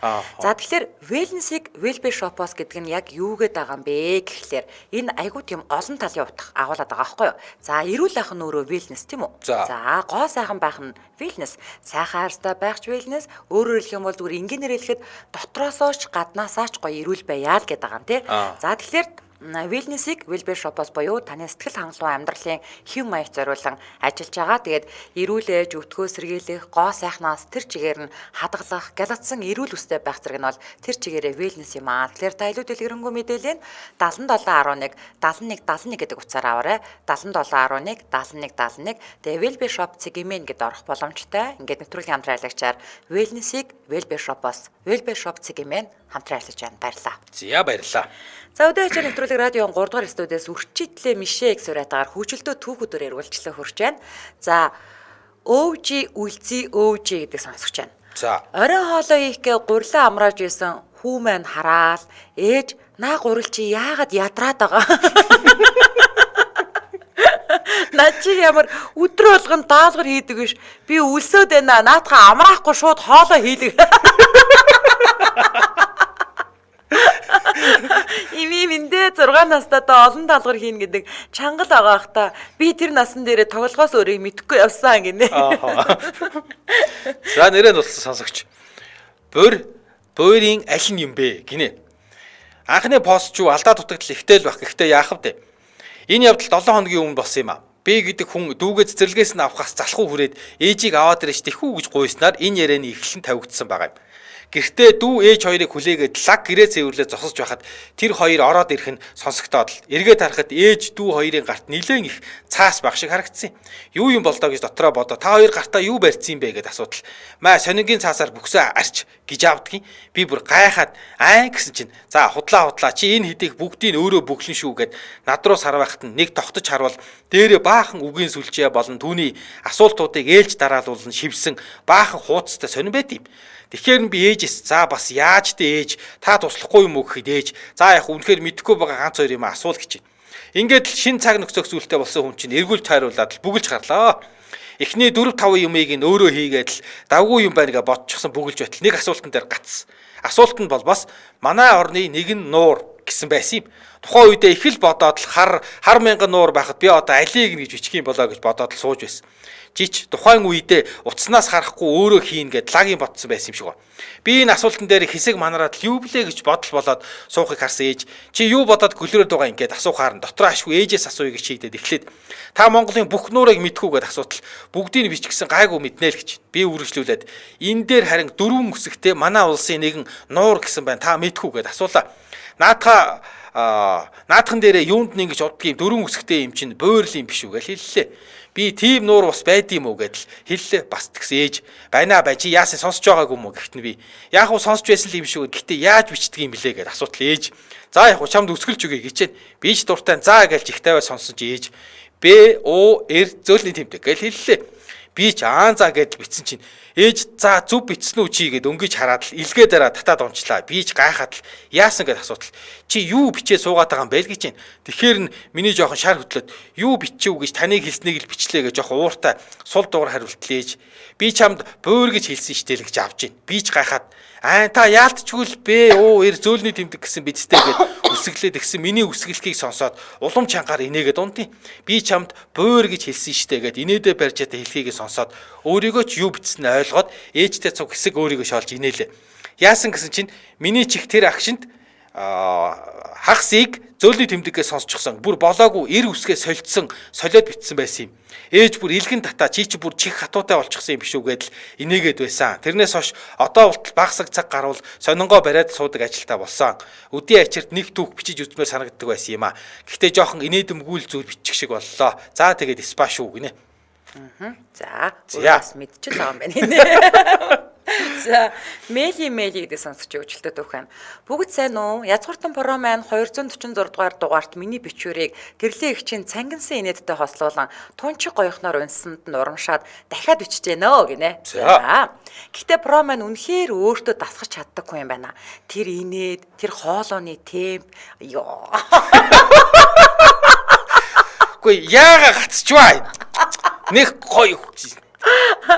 За тэгэхээр Wellness-ийг Wellbe Shop-оос гэдэг нь яг юу гээд байгаа юм бэ гэхлээр энэ айгуу тийм олон талын утга агуулдаг байгаа байхгүй юу? За эрүүл ах нь өөрөө Wellness тийм үү? За гоо сайхан байх нь Wellness, сайхан хайртай байх ч Wellness, өөрөөр хэлэх юм бол зүгээр энгийнээр хэлэхэд дотроосоо ч гаднаасаа ч гоё эрүүл байяа л гэдэг байгаа юм тий. За тэгэхээр Wellness-ийг Wellbe Shop-оос буюу таны сэтгэл хангалуун амьдралын хэв маягт зориулан ажиллаж байгаа. Тэгээд эрүүлээж, өтгөө сэргийлэх, гоо сайхнаас тэр чигээр нь хадгалах, галатсан эрүүл үстэй байх зэрэг нь бол тэр чигээрээ Wellness юм аа. Тэгэхээр та илүү дэлгэрэнгүй мэдээлэл нь 7711 7171 гэдэг утсаар аваарай. 7711 7171. Тэгээд Wellbe Shop цэгмэн гэдээ орох боломжтой. Ингээд нэвтрүүлгийн хамтран аялагчаар Wellness-ийг Wellbe Shop-оос Wellbe Shop цэгмэн хамтран ажиллаж байна. Баярлалаа. За баярлалаа. За өдөөч нэвтрүүлэг радион 3 дугаар студиэс үрчитлээ Мишээ их сураатаар хүчилтөө түүхүүдээр эргүүлжлээ хурж байна. За өвжи үлзий өвжи гэдэг сонсогч байна. За орой хоолой хийхгээ гурилан амрааж исэн хүү маань хараал ээж наа гурил чи яагаад ядраад байгаа. Наа чи ямар өдрө болгон даалгар хийдэг биш. Би үлсөөд байна. Наадхаа амраахгүй шууд хоолой хийлэг. Иминдээ 6 настайдаа олон даалгар хийн гэдэг чангал байгаа хта би тэр насан дээрээ тоглохоос өөрийг мэдэхгүй явсан гинэ. За нэрээ нутсан сонсогч. Буурийн аль нь юм бэ гинэ. Анхны пост ч алдаа дутагдал ихтэй л байх. Гэхдээ яах вэ? Энэ явдал 7 хоногийн өмнө болсон юм аа. Би гэдэг хүн дүүгээ цэцэрлэгээс нь авахаас залхуу хүрээд ээжийг аваад ирэж тэхүү гэж гуйснаар энэ ярианы эхлэн тавигдсан байгаа юм. Гэртээ дүү ээж хоёрыг хүлээгээд лаг гэрээ цэвэрлээ зогсож байхад тэр хоёр ороод ирэх нь сонсогдоод л эргээд харахад ээж дүү хоёрын гарт нилээн их цаас баг шиг харагдсан юм. Юу юм болдоо гэж дотроо бодоо та хоёр гартаа юу барьцсан бэ гэд асуудал. Маа сонингийн цаасаар бүксөө арч гэж авдгийн. Би бүр гайхаад айн гэсэн чинь за худлаа чи энэ хэдийг бүгдийг өөрөө бүглэн шүү гэд над руу сар байхад нь нэг тогтож харвал дээрээ баахан үгийн сүлжээ болон түүний асуултуудыг ээлж дараалуулан шивсэн баахан хуудастай сонин байт юм. Тэгэхээр би ээжээс за бас яаж тэ ээж та туслахгүй юм уу гэхэд ээж за яг үнэхээр мэдэхгүй байгаа ганц хоёр юм асуул гэж байна. Ингээд шин цаг нөхцөх зүйлтэй болсон хүн чинь эргүүлж тайруулаад л бүгэлж гарлаа. Эхний 4-5 юмыг нь өөрөө хийгээд л давгүй юм байна гэж бодчихсон бүгэлж байтал нэг асуултан дээр гацсан. Асуулт нь бол бас манай орны нэгэн нуур гэсэн байсан юм. Тухайн үедээ их л бодоод л хар мянган нуур байхад би одоо алийг гэж бичих юм болоо гэж бодоод л сууж байсан. Жич тухайн үедээ утаснаас харахгүй өөрөө хийн гэд лагийн ботсон байсан юм шиг ба. Би энэ асуултан дээр хэсэг манараад юу блэ гэж бодол болоод суухыг харсан ээж чи юу бодоод гөлрөөд байгаа юм гэд асуухаар нь дотроо ашгүй ээжээс асууя гэж шийдээд эхлээд та Монголын бүх нуурыг мэдхүү гэд асуудал бүгдийг бичгсэн гайгүй мэднэ л гэж би үргэлжлүүлээд энэ дээр харин 4 үсэгтэй манай улсын нэгэн нуур гэсэн байна та мэдхүү гэд асуулаа. Наадхан дээрээ юунд нэг ингэж уддаг юм 4 үсэгтэй юм чинь буурлын юм биш үү гэж хэллээ. Би тийм нуур бас байд юм уу гэдэл хэллээ. Бас тэгсэн ээж байна чи яасан сонсож байгаагүй юм уу гэхтэн би яг уу сонсож байсан л юм шүү. Гэхдээ яаж бичдэг юм блэ гэд асуудал ээж. За яг уу чамд өсгөлж өгье гэчээд би ч дуртай заа гэж их тавиа сонсон чи ээж БОР зөөлний тэмдэг гэж хэллээ. Би ч за гэдэл бичсэн чинь ээж за зүв бичсэн үү чи гэд өнгөж хараад л илгээ дараа татаад унчлаа. Би ч гайхаад л яасан гэд асуудал. Чи юу бичээ суугаад байгаа юм бэ л гэж байна. Тэгэхээр нь миний жоохон шар хөдлөөд юу бичив гэж таныг хэлснийг л бичлээ гэж жоохон ууртай сул дуугар хариултлаа ээж. Би чамд буур гэж хэлсэн штэ л гэж авж байна. Би ч гайхаад та яалтчгүй л бэ. Ир зөөлний тэмдэг гэсэн бидтэй гэд үсгэлээд гисэн миний үсгэлтгийг сонсоод улам чангаар инээгээд унтیں۔ Би чамд буур гэж хэлсэн штэ гэд инээдэ барьж та хэлхийгээ сонсоод өөрийгөө ч юу бичсэн ойлгоод ээжтэй цуг хэсэг өөрийгөө шоолж инээлээ. Яасан гэсэн чинь миний чих тэр агшинд хагсыг зөөлний тэмдэгээс сонсчихсон. Бүр болоогүй эр үсгээ солилцсон, солиод битсэн байсан юм. Ээж бүр илгэн татаа чи бүр чих хатуутай болчихсон юм биш үү гэдэл инээгээд байсан. Тэрнээс хойш одоо болтол багсаг цаг гарвал сонингоо бариад суудаг ажилтаа болсон. Өдийн ачирт нэг түүх бичиж үзмээр санагддаг байсан юм а. Гэхдээ жоохон инээдэмгүүл зүйл бичих шиг боллоо. За тэгээд спа шүү гинэ. За, бас мэдчихэл байгаа юм байна. За, мэйли гэдэг сонсогч өгчлөлтөд өгөх юм. Бүгд сайн уу? Язгууртан бороо маань 246 дугаар дугаарт миний бичвэрийг гэрлээ игчийн цангинсан инээдтэй хослуулан тунчиг гоёхноор унсанд нь урамшаад дахиад бичиж гэнэ гинэ. За. Гэхдээ про маань үнэхээр өөртөө дасгаж чаддаггүй юм байна. Тэр инээд, тэр хоолойны темп ёо. Гүй яага гацчваа. Нэг гоё.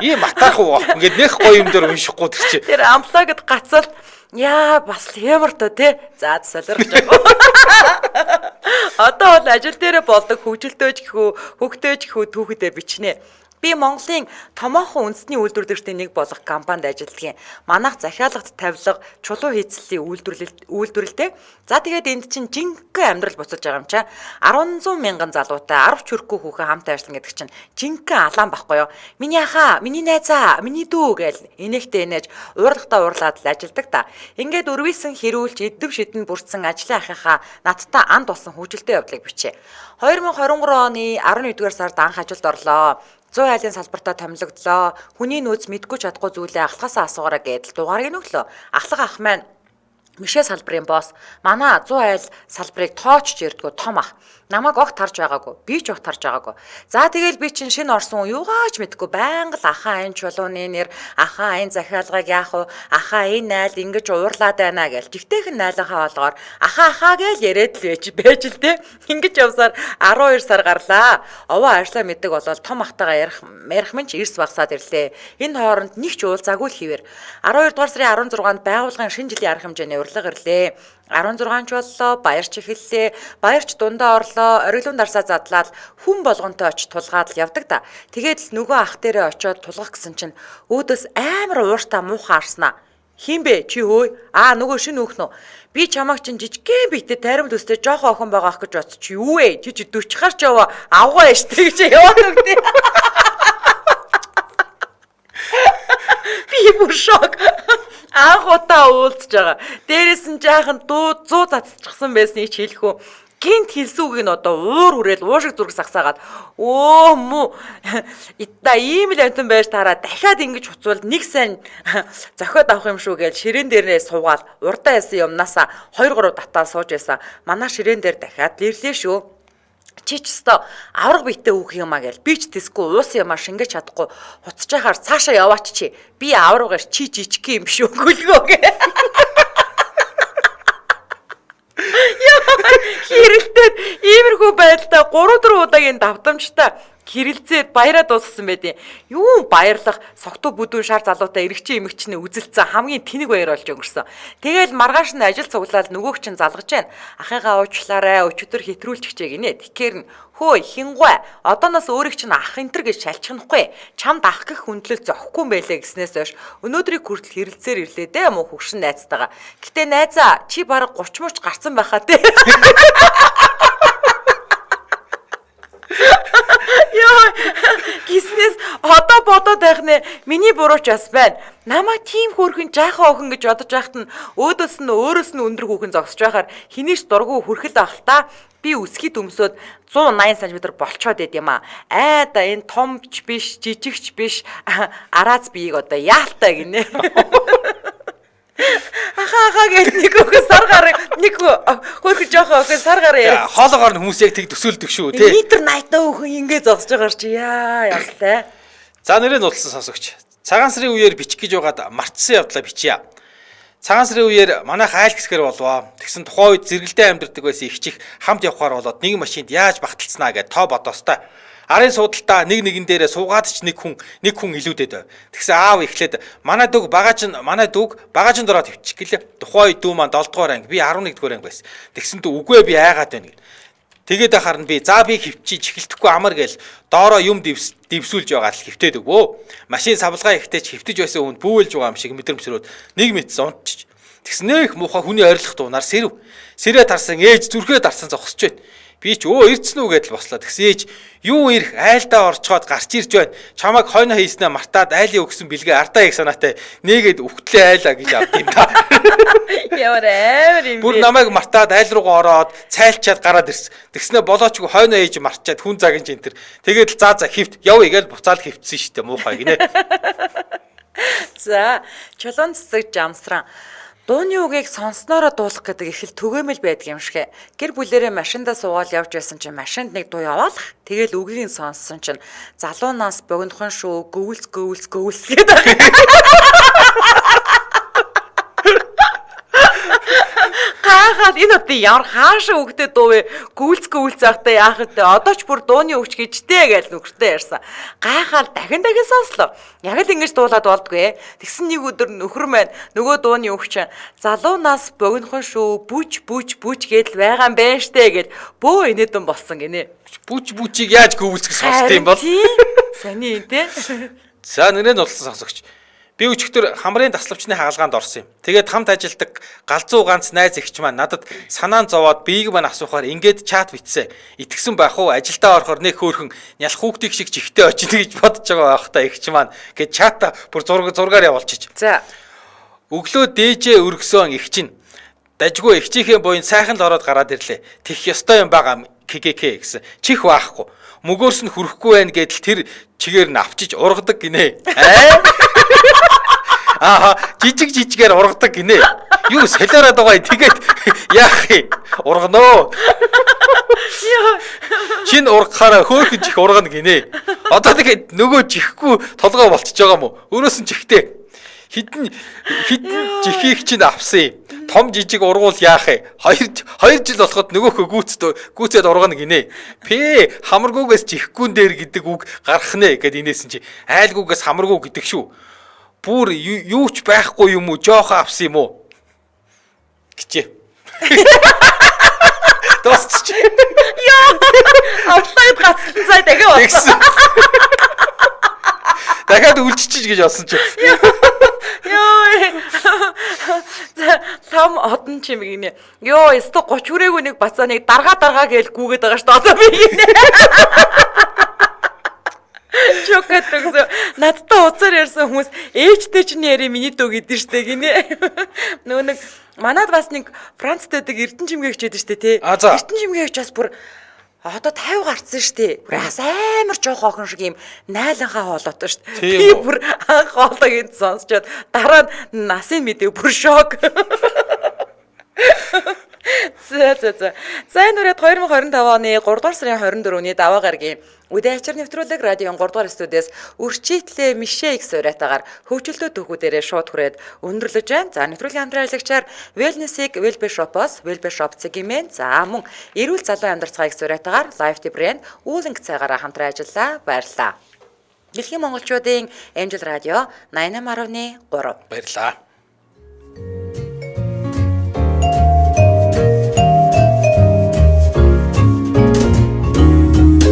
Ийм атаах уу? Ингээд нэг гоё юм дээр уншихгүй тэр чи. Тэр амплагд гацвал яа бас ямар то те. За солирч байгаа. Одоо бол ажил дээр болдог хөгжилтөөж гэхүү, хөгтөөж гэхүү түүхэдээ бичнэ. Би Монголын томоохон үндэсний үйлдвэрлэлтийн нэг болох компанид ажилладаг юм. Манайх захиалгад тавилга, чулуу хийцлийн үйлдвэрлэлтэй. За тэгээд энд чинь жинхэнэ амьдрал буцаж байгаа юм чаа. 100 мянган залуутай 10 ч хүрэхгүй хүүхэн хамт ажиллана гэдэг чинь жинхэнэ алаан байхгүй юу? Миний ахаа, миний найзаа, миний дүү гээл энэгтэй нээж уурлахтаа уурлаад л ажилладаг та. Ингээд өрвийсэн хэрүүлж эдэв шидэн бүрдсэн ажлын ахыхаа надтай анд болсон хөгжилтэй явдлыг бичээ. 2023 оны 11-р сард анх ажилд орлоо. 100 айлын салбартаа томилогдлоо. Хүний нөөц мэдгүй чадахгүй зүйлээ ахлахасаа асуугаараа гэдэл дугаарыг нөглөө. Ахлах ах маань Мишээ салбарын босс манай 100 айл салбарыг тоочж ярдгөө том ах. Намайг огт харж байгаагүй. Би ч огт харж байгаагүй. За тэгэл би чинь шинэ орсон юугаач мэдгүй байнга л ахаа энэ чулууны нэр, ахаа энэ захиалгыг яах вэ? Ахаа энэ айл ингэж уурлаад байна гэл. Жигтэйхэн найлахаа болгоор ахаа гээл яриад л байж л те. Ингэж явсаар 12 сар гарлаа. Овоо ажлаа мэддэг болол том ахтайгаа ярих минь ч эрс багсаад ирлээ. Энэ хооронд нэг ч уулзаагүй л хിവэр. 12 дугаар сарын 16-нд байгууллагын шинэ жилийн арга хэмжээний урилга ирлээ. 16 ч боллоо, баярч эхэллээ. Баярч дундаа орлоо, ориглон дарсаа задлаад хүн болгонтой очиж тулгаад л явдаг та. Тэгээд л нөгөө ах дээрээ очиод тулгах гэсэн чинь өөдөөс амар ууртаа муухай харснаа. Хин бэ чи хөөе? Нөгөө шинэ хүүхэн үү? Би чамайг чинь жижигхэн битэд тарим төстэй жоохон охин байгаа ах гэж бодчих чи юу вэ? Чи 40 гарч яваа авгаа штэ гэж яваад өгдөө. Би бүр шок. Анх удаа уулзж байгаа. Дээрээс нь жаахан 100 цацчихсан байсныг ч хэлэх үү. Гинт хэлсүүг нь одоо уур хүрээл уушиг зураг сагсаагаад мүү ита ийм л амтан байж тараа дахиад ингэж хуцвал нэг сайн зохиод авах юм шүү гэж ширээн дээрээ суугаад урдаа ясан юмнасаа 2-3 татаа сууж байсан. Манай ширээн дээр дахиад ирлээ шүү. Чи ч өстой авраг биетэ үх юмаа гэл би ч тэсгүй уус юмаа шингэж чадахгүй хуцаж яхаар цаашаа яваач чи би аврагаар чи жижиг юм биш үү гөлгөө гэ. Хэрэлдээд иймэрхүү байдалтай 3-4 удаагийн давтамжтай хэрэлзээд баяраа дууссан байдیں۔ Юу баярлах согтуу бүдүүн шар залуутай эрэгчин эмэгчний үзэлцэн хамгийн тэнэг баяр болж өнгөрсөн. Тэгэл маргааш нь ажил цуглаад нөгөөг чинь залгаж байна. Ахыгаа уучлаарай, өчигдөр хэтрүүлчихжээ гинэ. Тэгэхээр нь хөөе хингуй одооноос өөрийг чинь ах энтер гэж шалчихнахгүй. Чамд ах гэх хүндлэл зөхгүй юм байлээ гэснээс хойш өнөөдрийг хүртэл хэрэлзээр ирлээ дээ мөн хөвшин найзтайгаа. Гэтэ найзаа чи бараг 30 мууч гарцсан байхаа те. Гиснээс одоо бодоод байх нэ миний буруу ч бас байна. Намайг тийм хөөрхөн жаахан охин гэж бодож байхад нь өөдөөс нь өөрөөс нь өндөр хүүхэн зогсож байхаар хинээч дургу хүрхэл байх л та. Би үсгийд өмсөд 180 см болцоод байд юм аа. Да энэ томч биш, жижигч биш. Араас биеийг одоо яалтаа гинэ. Ахаа гэж нэг хөөс сар гарыг нэг хөрхөж жоохоо хөөс сар гараа яриа. Хоолоогоор нь хүмүүс яг тэг төсөөлдөг шүү тий. Литр 80 хүүхэн ингэ зогсож байгаа чи яслаа. За нэрээ нуулсан сонсогч. Цагаан сарын үеэр бичих гэж байгаад мартсан явдлаа бичье. Цагаан сарын үеэр манайх айл гэсгэр болвоо. Тэгсэн тухайн үед зэрэгэлдээ амьдардаг байсан их чих хамт явхаар болоод нэг машинд яаж багталцснаа гэж тоо бодоостой. Арын суудалтаа нэгэн дээрээ суугаад ч нэг хүн илүүдэд байв. Тэгсэн аав ихлээд манай дүүг багажин дороо тавьчих гэлээ. Тухайн дүү маань 7 дугаар анги, би 11 дугаар анги байсан. Тэгсэн дүү үгүй би айгаад байна гэл. Тэгээд ахаар нь би хөвчиж эхэлтэхгүй амар гээл доороо юм дэвсүүлж байгаа л хөвтөөд өгөө. Машин савлгаа ихтэй ч хөвтөж байсан хүнд бүүэлж байгаа юм шиг мэдрэмсрөөд нэг мэт унтчих. Тэгсэн нэх муухай хүний ойрлох дуунаар сэрээ тарсан ээж зүрхээ дарсан зогсож байна. Би ч ирцэн үү гэдэл бослоо. Тэгсэн ээж юу ирэх айлдаа орчхоод гарч ирж байна. Чамайг хойно хийснээ мартаад айлын өгсөн бэлгээ ардаа их санаатай нэгэд үхтлээ айлаа гэж авд юм да. Ямар амар юм бэ? Бүр намайг мартаад айл руугаа ороод цайлчаад гараад ирсэн. Тэгснэ болоочгүй хойно ээж марчаад хүн цагийн энэ төр. Тэгээд л за хөвт явъя гэж буцаал хөвтсөн штэ муухай гинэ. За чулуун цэцэг жамсран дууны үгийг сонсноороо дуулах гэдэг их л түгээмэл байдаг юм шиг. Гэр бүлэрээ машиндаа суугаад явж байсан чинь машинд нэг дуу яваалах. Тэгэл үгийг сонссон чинь залуунаас богинохон шүү гөвөлц гэдэг. Гахаад энэ одоо ямар хаашаа өгдөө дуу вэ? Гүйлц захтай яах вэ? Одоо ч бүр дууны өгч гэжтэй гэж нөхөртэй ярьсан. Гахаад дахин сонслоо. Яг л ингэж дуулаад болдгүй. Тэгсэн нэг өдөр нөхөр маань нөгөө дууны өгч залуунаас богинохон шүү бүж гэдэл байгаа юм байна штэ гэд бөө инээдэн болсон гинэ. Бүжийг яаж гүйлцэх сонсд юм бол? Саний тий. За нэрээ нь болсон сонсогч. Би өчигдөр хамрын таславчны хаалгаанд орсон юм. Тэгээд хамт ажилладаг галзуу ганц найз эгч маань надад санаан зовоод биеийг маань асуухаар ингээд чат бичсэн. Итгэсэн байх уу? Ажилдаа орохоор нэг хөөрхөн нялх хүүхдийг шиг чихтэй очино гэж бодож байгаа байх та эгч маань. Гэт чата бүр зургаар явуулчих. За. Өглөө дээжээ өргөсөн эгч нь дажгүй эгчийнхээ буйн сайхан л ороод гараад ирлээ. Тэх ёстой юм байгаа ККК гэсэн. Чих баахгүй. Мөгөөрс нь хүрэхгүй байх гэдэл тэр чигээр нь авчиж ургадаг гинэ. Жижигээр ургадаг гинэ. Юу солиороод байгаа тэгээд яах юм? Урганоо. Чин ургахаараа хөөхөн чих ургана гинэ. Одоо тэгээд нөгөө чихгүй толгой болчихж байгаа юм уу? Өөрөөс нь чихтэй. Хитэн чихийг чинь авсан юм. Том жижиг ургуул яах вэ? 2 жил болоход нөгөөхөө гүйцээд ургана гинэ. Хамаргүйгээс чихгүүн дээр гэдэг үг гарах нэ гэд инээсэн чи айлгүйгээс хамаргүй гэдэг шүү. Бүр юу ч байхгүй юм уу? Жоохоо авсан юм уу? Гэчээ. Тосч. Яа. Авлаад гацсан цай дахиад болсон. Дахиад үлччихэж гэж болсон чи. Сам одон чим гинэ. Йоо, өстө 30 хүрээгүй нэг бацааныг даргаа гээл гүгээд байгаа шүү дээ. Одоо би гинэ. Чокот гэсэн. Надтай уцаар ярьсан хүмүүс ээжтэй ч нэрээ миний дүү гэдэг штэ гинэ. Нөгөө нэг манад бас нэг Францд байдаг Эрдэнэ чимгээгч байдаг штэ тий. Эрдэнэ чимгээгч бас бүр одоо 50 гарцсан штэ. Бас амар жоох охин шиг юм найланхаа хоолойтой штэ. Би бүр анх хоолойг энд сонсчоод дараа нь насын мэдээ бүр шок. За. Энэ үрээд 2025 оны 3 дугаар сарын 24-ний даваа гарагийн үдээ ачаар нэвтрүүлэг радион 3 дугаар студиэс үрчийтлээ Мишэ X урайтаагаар хөгжөлтөө төгүүдээрээ шууд хүрээд өндөрлөж байна. За нэвтрүүлгийн хамтран ажиллагчаар Wellness-ийг Wellbe Shop-оос Wellbe Shop цэгмэн за мөн эрүүл залуу амьдралцгаа X урайтаагаар Life Brand үүлэнг цагаараа хамтран ажиллаа. Баярлалаа. Дэлхийн монголчуудын Angel Radio 88.3 баярлалаа.